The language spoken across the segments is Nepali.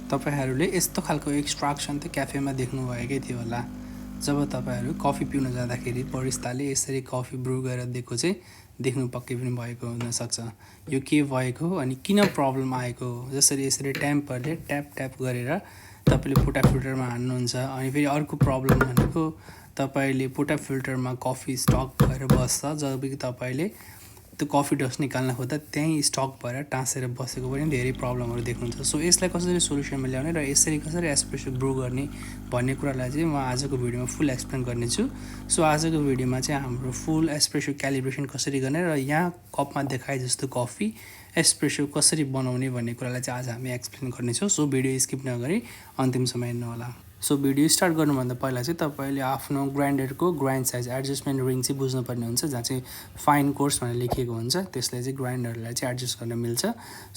तपाईहरूले यस्तो खालको एक्सट्र्याक्सन त क्याफेमा देख्नुभएकै थियो होला। जब तपाईहरू कफी पिउन जाँदाखेरि बरिस्ताले यसरी कफी ब्रु गरेर दिएको चाहिँ देख्नु पक्कै पनि भएको हुनसक्छ। यो के भएको हो अनि किन प्रब्लम आएको हो, जसरी यसरी ट्याम्परले ट्याप ट्याप गरेर तपाईँले पोटा फिल्टरमा हान्नुहुन्छ। अनि फेरि अर्को प्रब्लम भनेको तपाईँले पोटा फिल्टरमा कफी स्टक भएर बस्छ, जब कि तपाईँले त्यो कफी डस्ट निकाल्न खोज्दा त्यहीँ स्टक भएर टाँसेर बसेको पनि धेरै प्रब्लमहरू देख्नुहुन्छ। सो यसलाई कसरी सोल्युसनमा ल्याउने र यसरी कसरी एस्प्रेसो ब्रु गर्ने भन्ने कुरालाई चाहिँ म आजको भिडियोमा फुल एक्सप्लेन गर्नेछु। सो आजको भिडियोमा चाहिँ हाम्रो फुल एस्प्रेसो क्यालिब्रेसन कसरी गर्ने र यहाँ कपमा देखाए जस्तो कफी एस्प्रेसो कसरी बनाउने भन्ने कुरालाई चाहिँ आज हामी एक्सप्लेन गर्नेछौँ। सो भिडियो स्किप नगरी अन्तिमसम्म हेर्नुहोला। सो भिडियो स्टार्ट गर्नुभन्दा पहिला चाहिँ तपाईँले आफ्नो ग्राइन्डरको ग्राइन्ड साइज एडजस्टमेन्ट रिङ चाहिँ बुझ्नुपर्ने हुन्छ, जहाँ चाहिँ फाइन कोर्स भनेर लेखिएको हुन्छ। त्यसले चाहिँ ग्राइन्डरलाई चाहिँ एडजस्ट गर्न मिल्छ।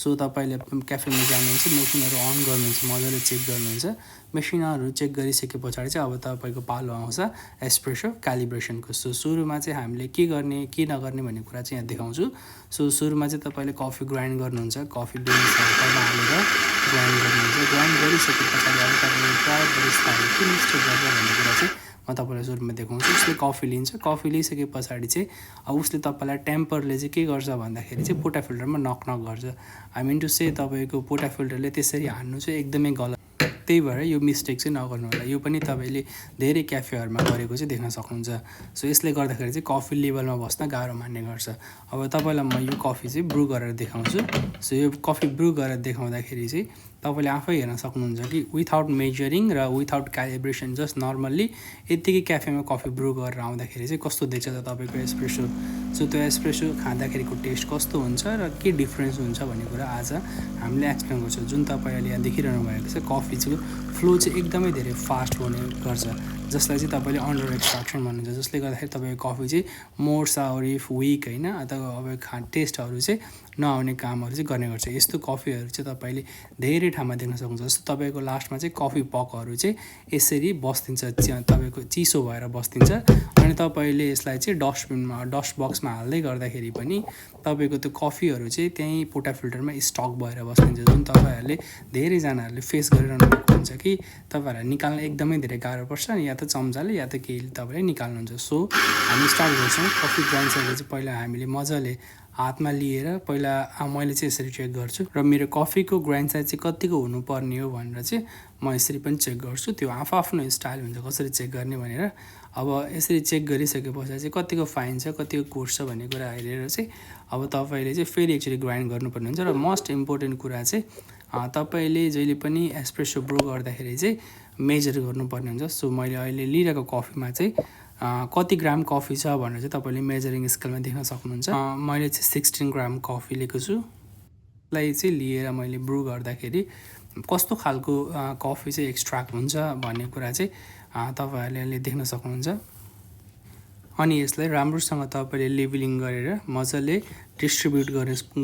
सो तपाईँले क्याफेमा जानुहुन्छ, मेसिनहरू अन गर्नुहुन्छ, मजाले चेक गर्नुहुन्छ। मेसिनहरू चेक गरिसके पछाडि चाहिँ अब तपाईँको पालो आउँछ एस्प्रेसो क्यालिब्रेसनको। सो सुरुमा चाहिँ हामीले के गर्ने के नगर्ने भन्ने कुरा चाहिँ यहाँ देखाउँछु। सो सुरुमा चाहिँ तपाईँले कफी ग्राइन्ड गर्नुहुन्छ, कफी बिन्सहरू हालेर ग्राइन्ड गर्नुहुन्छ। ग्राइन्ड गरिसके पछाडि अब तपाईँले प्रायः बरिस्ताहरू के मिस्टेक गर्छ भन्ने कुरा चाहिँ म तपाईँलाई सुरुमा देखाउँछु। उसले कफी लिन्छ, कफी लिइसके पछाडि चाहिँ अब उसले तपाईँलाई टेम्परले चाहिँ के गर्छ भन्दाखेरि चाहिँ पोटा फिल्टरमा नक गर्छ। आई मिन टु से तपाईँको पोटा फिल्टरले त्यसरी हान्नु चाहिँ एकदमै गलत। त्यही भएर यो मिस्टेक चाहिँ नगर्नु होला। यो पनि तपाईँले धेरै क्याफेहरूमा गरेको चाहिँ देख्न सक्नुहुन्छ। सो यसले गर्दाखेरि चाहिँ कफी लेभलमा बस्न गाह्रो मान्ने गर्छ। अब तपाईँलाई म यो कफी चाहिँ ब्रु गरेर देखाउँछु। सो यो कफी ब्रु गरेर देखाउँदाखेरि चाहिँ तपाईँले आफै हेर्न सक्नुहुन्छ कि विथआउट मेजरिङ र विथआउट क्यालिब्रेसन जस्ट नर्मल्ली यत्तिकै क्याफेमा कफी ब्रु गरेर आउँदाखेरि चाहिँ कस्तो देख्छ त तपाईँको एस्प्रेसो। सो त्यो एस्प्रेसो खाँदाखेरिको टेस्ट कस्तो हुन्छ र के डिफ्रेन्स हुन्छ भन्ने कुरा आज हामीले एक्सप्लेन गर्छौँ। जुन तपाईँले यहाँ देखिरहनु भएको छ कफी चाहिँ फ्लो चाहिँ एकदमै धेरै फास्ट हुने गर्छ, जसलाई चाहिँ तपाईँले अन्डर एक्सट्र्याक्सन भन्नुहुन्छ। जसले गर्दाखेरि तपाईँको कफी चाहिँ मोर सावर इफ विक होइन, अथवा अब टेस्टहरू चाहिँ नआउने कामहरू चाहिँ गर्ने गर्छ। यस्तो कफीहरू चाहिँ तपाईँले धेरै ठाउँमा देख्न सक्नुहुन्छ। जस्तो तपाईँको लास्टमा चाहिँ कफी पकहरू चाहिँ यसरी बस्दिन्छ, तपाईँको चिसो भएर बस्दिन्छ। अनि तपाईँले यसलाई चाहिँ डस्टबिनमा डस्ट बक्समा हाल्दै गर्दाखेरि पनि तपाईँको त्यो कफीहरू चाहिँ त्यहीँ पोटा फिल्टरमा स्टक भएर बस्दिन्छ। जुन तपाईँहरूले धेरैजनाहरूले फेस गरिरहनु भएको हुन्छ कि तपाईँहरूलाई निकाल्न एकदमै धेरै गाह्रो पर्छ, अनि या त चम्चाले या त केही तपाईँले निकाल्नुहुन्छ। सो हामी स्टार्ट गर्छौँ। कफी ग्राइन्डरले चाहिँ पहिला हामीले मजाले हातमा लिएर पहिला मैले चाहिँ यसरी चेक गर्छु र मेरो कफीको ग्राइन्ड साइज चाहिँ कतिको हुनुपर्ने हो भनेर चाहिँ म यसरी पनि चेक गर्छु। त्यो आफ्नो स्टाइल हुन्छ कसरी चेक गर्ने भनेर। अब यसरी चेक गरिसके पछाडि चाहिँ कतिको फाइन छ कतिको कोर्स छ भन्ने कुरा हेरेर चाहिँ अब तपाईँले चाहिँ फेरि एक्चुअली ग्राइन्ड गर्नुपर्ने हुन्छ। र मोस्ट इम्पोर्टेन्ट कुरा चाहिँ तपाईँले जहिले पनि एस्प्रेसो ब्रु गर्दाखेरि चाहिँ मेजर गर्नुपर्ने हुन्छ। सो मैले अहिले लिइरहेको कफीमा चाहिँ कति ग्राम कफी छ भनेर चाहिँ तपाईँले मेजरिङ स्केलमा देख्न सक्नुहुन्छ। मैले चाहिँ 16 ग्राम कफी लिएको छु। यसलाई चाहिँ लिएर मैले ब्रु गर्दाखेरि कस्तो खालको कफी चाहिँ एक्सट्र्याक्ट हुन्छ भन्ने कुरा चाहिँ तपाईँहरूले देख्न सक्नुहुन्छ। अनि यसलाई राम्रोसँग तपाईँले लेभलिङ गरेर मजाले डिस्ट्रिब्युट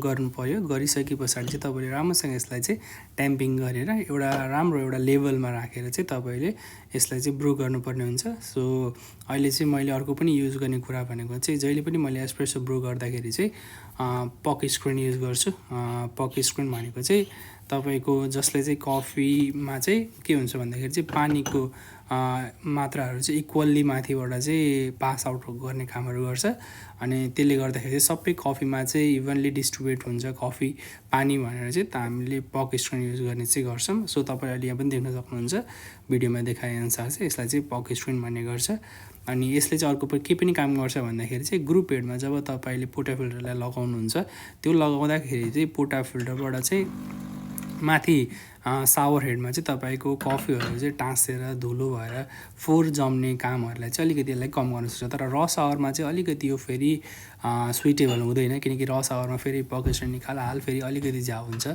गर्नु पर्यो। गरिसके पछाडि चाहिँ तपाईँले राम्रोसँग यसलाई चाहिँ ट्याम्पिङ गरेर एउटा लेभलमा राखेर चाहिँ तपाईँले यसलाई चाहिँ ब्रु गर्नुपर्ने हुन्छ। सो अहिले चाहिँ मैले अर्को पनि युज गर्ने कुरा भनेको चाहिँ जहिले पनि मैले एस्प्रेसो ब्रु गर्दाखेरि चाहिँ पक स्क्रिन युज गर्छु। पक स्क्रिन भनेको चाहिँ तपाईँको जसले चाहिँ कफीमा चाहिँ के हुन्छ भन्दाखेरि चाहिँ पानीको मात्राहरू चाहिँ इक्वल्ली माथिबाट चाहिँ पास आउट गर्ने कामहरू गर्छ। अनि त्यसले गर्दाखेरि चाहिँ सबै कफीमा चाहिँ इभनली डिस्ट्रिब्युट हुन्छ कफी पानी भनेर चाहिँ हामीले पक स्क्रिन युज गर्ने चाहिँ गर्छौँ। सो तपाईँहरूले यहाँ पनि देख्न सक्नुहुन्छ भिडियोमा देखाएअनुसार चाहिँ यसलाई चाहिँ पक स्क्रिन भन्ने गर्छ। अनि यसले चाहिँ अर्को के पनि काम गर्छ भन्दाखेरि चाहिँ ग्रुप हेडमा जब तपाईँले पोटा फिल्टरलाई लगाउनुहुन्छ त्यो लगाउँदाखेरि चाहिँ पोटा फिल्टरबाट चाहिँ माथि सावर हेडमा चाहिँ तपाईँको कफीहरू चाहिँ टाँसेर धुलो भएर फोहोर जम्ने कामहरूलाई चाहिँ अलिकति यसलाई कम गर्न सक्छ। तर र सावरमा चाहिँ अलिकति यो फेरि सुइटेबल हुँदैन, किनकि र सावरमा फेरि पक स्क्रिन निकाल फेरि अलिकति झ्याउ हुन्छ,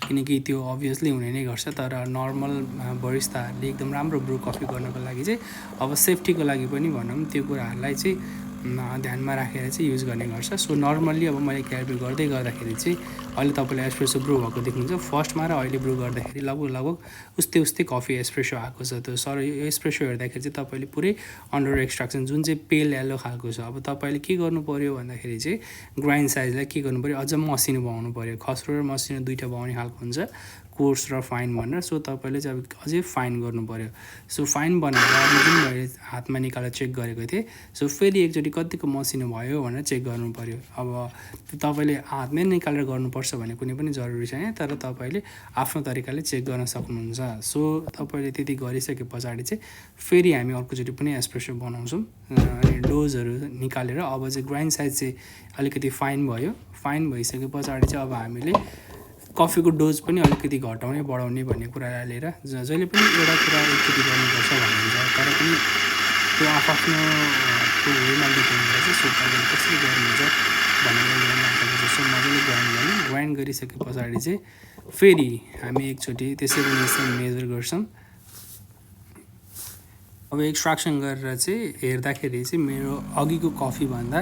किनकि त्यो अभियसली हुने नै गर्छ। तर नर्मल बरिस्ताहरूले एकदम राम्रो ब्रु कफी गर्नको लागि चाहिँ अब सेफ्टीको लागि पनि भनौँ त्यो कुराहरूलाई चाहिँ ध्यानमा राखेर चाहिँ युज गर्ने गर्छ। सो नर्मल्ली अब मैले क्यालिब्रेट गर्दै गर्दाखेरि चाहिँ अहिले तपाईँले एस्प्रेसो ब्रु भएको देख्नुहुन्छ। फर्स्टमा र अहिले ब्रु गर्दाखेरि लगभग उस्तै कफी एस्प्रेसो आएको छ। त्यो यो एस्प्रेसो हेर्दाखेरि चाहिँ तपाईँले पुरै अन्डर एक्सट्र्याक्सन जुन चाहिँ पेल येल्लो खालको छ। अब तपाईँले के गर्नु पर्यो भन्दाखेरि चाहिँ ग्राइन्ड साइजलाई के गर्नु पर्यो, अझ मसिनो बनाउनु पर्यो। खस्रो र मसिनो दुईवटा बनाउने खालको हुन्छ। कोर्स र फाइन भनेर। सो तपाईँले चाहिँ अब अझै फाइन गर्नु पऱ्यो। सो फाइन बनाएर अब जुन मैले हातमा निकालेर चेक गरेको थिएँ, सो फेरि एकचोटि कतिको मसिनो भयो भनेर चेक गर्नु पऱ्यो। अब तपाईँले हातमै निकालेर गर्नुपर्छ भन्ने कुनै पनि जरुरी छैन, तर तपाईँले आफ्नो तरिकाले चेक गर्न सक्नुहुन्छ। सो तपाईँले त्यति गरिसके पछाडि चाहिँ फेरि हामी अर्कोचोटि पनि एस्प्रेसो बनाउँछौँ। अनि डोजहरू निकालेर अब चाहिँ ग्राइन्ड साइज चाहिँ अलिकति फाइन भयो। फाइन भइसके पछाडि चाहिँ अब हामीले कफीको डोज पनि अलिकति घटाउने बढाउने भन्ने कुरालाई लिएर जहिले पनि एउटा कुरा एकचोटि गर्नुपर्छ भनिन्छ, तर पनि त्यो आफ्नो वेमा डिपेन्ड गर्छ। सो तपाईँले कसरी गर्नुहुन्छ भनेर जस्तो मजाले ग्राइन्ड गरिसके पछाडि चाहिँ फेरि हामी एकचोटि त्यसै पनि मेजर गर्छौँ। अब एक्सट्र्याक्सन गरेर चाहिँ हेर्दाखेरि चाहिँ मेरो अघिको कफीभन्दा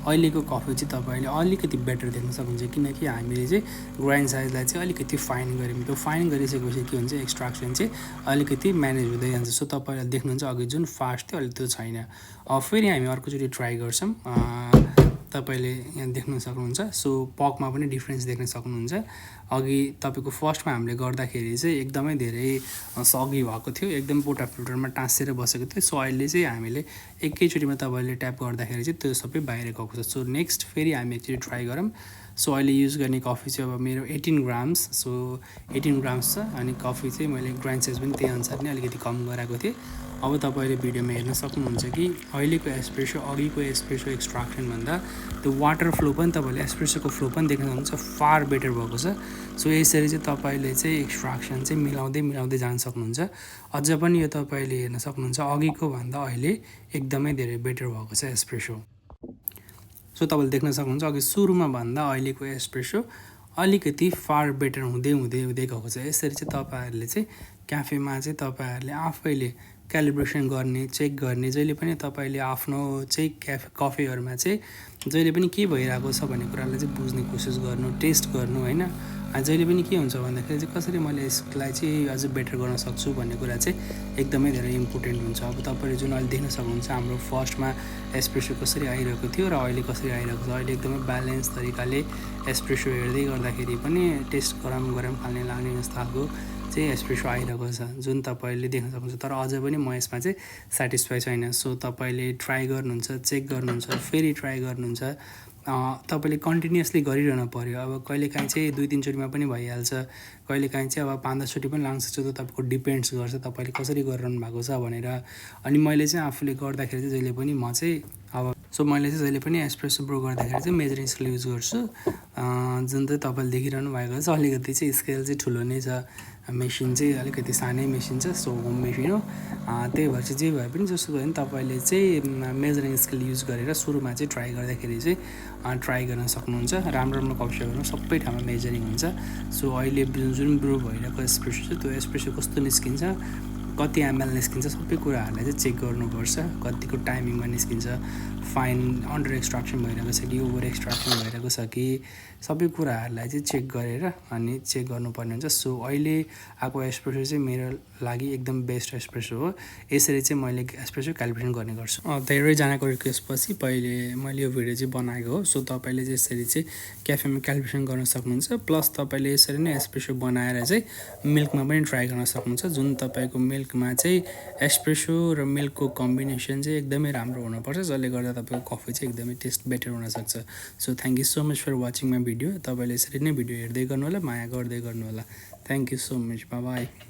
अहिलेको कफी चाहिँ तपाईँले अलिकति बेटर देख्न सक्नुहुन्छ, किनकि हामीले चाहिँ ग्राइन्ड साइजलाई चाहिँ अलिकति फाइन गऱ्यौँ। त्यो फाइन गरिसकेपछि के हुन्छ, एक्सट्र्याक्सन चाहिँ अलिकति म्यानेज हुँदै जान्छ। सो तपाईँले देख्नुहुन्छ अघि जुन फास्ट थियो अहिले त्यो छैन। अब फेरि हामी अर्कोचोटि ट्राई गर्छौँ। तपाईँले यहाँ देख्न सक्नुहुन्छ। सो पकमा पनि डिफ्रेन्स देख्न सक्नुहुन्छ। अघि तपाईँको फर्स्टमा हामीले गर्दाखेरि चाहिँ एकदमै धेरै सगी भएको थियो, एकदम पोटा फिल्टरमा टाँसेर बसेको थियो। सो अहिले चाहिँ हामीले एकैचोटिमा तपाईँले ट्याप गर्दाखेरि चाहिँ त्यो सबै बाहिर गएको छ। सो नेक्स्ट फेरि हामी एकचोटि ट्राई गरौँ। सो अहिले युज गर्ने कफी चाहिँ अब मेरो 18 ग्राम्स, सो 18 ग्राम्स छ। अनि कफी चाहिँ मैले ग्राइन्ड साइज पनि त्यही अनुसार नै अलिकति कम गराएको थिएँ। अब तपाईँले भिडियोमा हेर्न सक्नुहुन्छ कि अहिलेको एस्प्रेसो अघिको एस्प्रेसो एक्सट्र्याक्सनभन्दा त्यो वाटर फ्लो पनि तपाईँले एस्प्रेसोको फ्लो पनि देख्न सक्नुहुन्छ, फार बेटर भएको छ। सो यसरी चाहिँ तपाईँले चाहिँ एक्सट्र्याक्सन चाहिँ मिलाउँदै जान सक्नुहुन्छ। अझ पनि यो तपाईँले हेर्न सक्नुहुन्छ अघिको भन्दा अहिले एकदमै धेरै बेटर भएको छ एस्प्रेसो। सो तपाईँले देख्न सक्नुहुन्छ अघि सुरुमा भन्दा अहिलेको एस्प्रेसो अलिकति फार बेटर हुँदै गएको छ। यसरी चाहिँ तपाईँहरूले चाहिँ क्याफेमा चाहिँ तपाईँहरूले आफैले क्यालिब्रेसन गर्ने, चेक गर्ने, जहिले पनि तपाईँले आफ्नो चाहिँ कफीहरूमा चाहिँ जहिले पनि के भइरहेको छ भन्ने कुरालाई चाहिँ बुझ्ने कोसिस गर्नु, टेस्ट गर्नु होइन। जहिले पनि के हुन्छ भन्दाखेरि चाहिँ कसरी मैले यसलाई चाहिँ अझ बेटर गर्न सक्छु भन्ने कुरा चाहिँ एकदमै धेरै इम्पोर्टेन्ट हुन्छ। अब तपाईँले जुन अहिले देख्न सक्नुहुन्छ हाम्रो फर्स्टमा एस्प्रेसो कसरी आइरहेको थियो र अहिले कसरी आइरहेको छ। अहिले एकदमै ब्यालेन्स तरिकाले एस्प्रेसो हेर्दै गर्दाखेरि पनि टेस्ट गरम फाल्ने लाग्ने जस्तो खालको चाहिँ एस्प्रेसो आइरहेको छ, जुन तपाईँले देख्न सक्नुहुन्छ। तर अझै पनि म यसमा चाहिँ सेटिस्फाई छैन। सो तपाईँले ट्राई गर्नुहुन्छ, चेक गर्नुहुन्छ, फेरि ट्राई गर्नुहुन्छ, तपाईँले कन्टिन्युसली गरिरहनु पऱ्यो। अब कहिलेकाहीँ चाहिँ 2-3 चोटिमा पनि भइहाल्छ, कहिलेकाहीँ चाहिँ अब 5-10 चोटि पनि लाग्न सक्छ। त्यो तपाईँको डिपेन्ड्स गर्छ तपाईँले कसरी गरिरहनु भएको छ भनेर। अनि मैले चाहिँ आफूले गर्दाखेरि चाहिँ जहिले पनि म चाहिँ मैले चाहिँ जहिले पनि एस्प्रेसो ब्रू गर्दाखेरि चाहिँ मेजरिङ स्केल युज गर्छु, जुन चाहिँ तपाईँले देखिरहनु भएको छ। अलिकति चाहिँ स्केल चाहिँ ठुलो नै छ, मेसिन चाहिँ अलिकति सानै मेसिन छ। सो होम मेसिन हो, त्यही भएर चाहिँ जे भए पनि जस्तो भयो भने तपाईँले चाहिँ मेजरिङ स्केल युज गरेर सुरुमा चाहिँ ट्राई गर्दाखेरि चाहिँ ट्राई गर्न सक्नुहुन्छ। राम्रो कफी सपहरूमा सबै ठाउँमा मेजरिङ हुन्छ। सो अहिले जुन ब्रू भइरहेको एस्प्रेसो छ त्यो एस्प्रेसो कस्तो निस्किन्छ, कति एमएल निस्किन्छ, सबै कुराहरूलाई चाहिँ चेक गर्नुपर्छ। कतिको टाइमिङमा निस्किन्छ, फाइन अन्डर एक्सट्र्याक्सन भइरहेको छ कि ओभर एक्सट्र्याक्सन भइरहेको छ कि, सबै कुराहरूलाई चाहिँ चेक गरेर अनि चेक गर्नुपर्ने हुन्छ। सो अहिले आएको एस्प्रेसो चाहिँ मेरो लागि एकदम बेस्ट एस्प्रेसो हो। यसरी चाहिँ मैले एस्प्रेसो क्यालिब्रेसन गर्ने गर्छु। धेरैजनाको रिक्वेस्टपछि पहिले मैले यो भिडियो चाहिँ बनाएको हो। सो तपाईँले चाहिँ यसरी चाहिँ क्याफेमा क्यालिब्रेसन गर्न सक्नुहुन्छ। प्लस तपाईँले यसरी नै एस्प्रेसो बनाएर चाहिँ मिल्कमा पनि ट्राई गर्न सक्नुहुन्छ, जुन तपाईँको मिल्कमा चाहिँ एस्प्रेसो र मिल्कको कम्बिनेसन चाहिँ एकदमै राम्रो हुनुपर्छ, जसले गर्दा तपाईँको कफी चाहिँ एकदमै टेस्ट बेटर हुनसक्छ। So thank you so much for watching my video. तपाईँले यसरी नै भिडियो हेर्दै गर्नु होला, माया गर्दै गर्नु होला। Thank you so much, by by.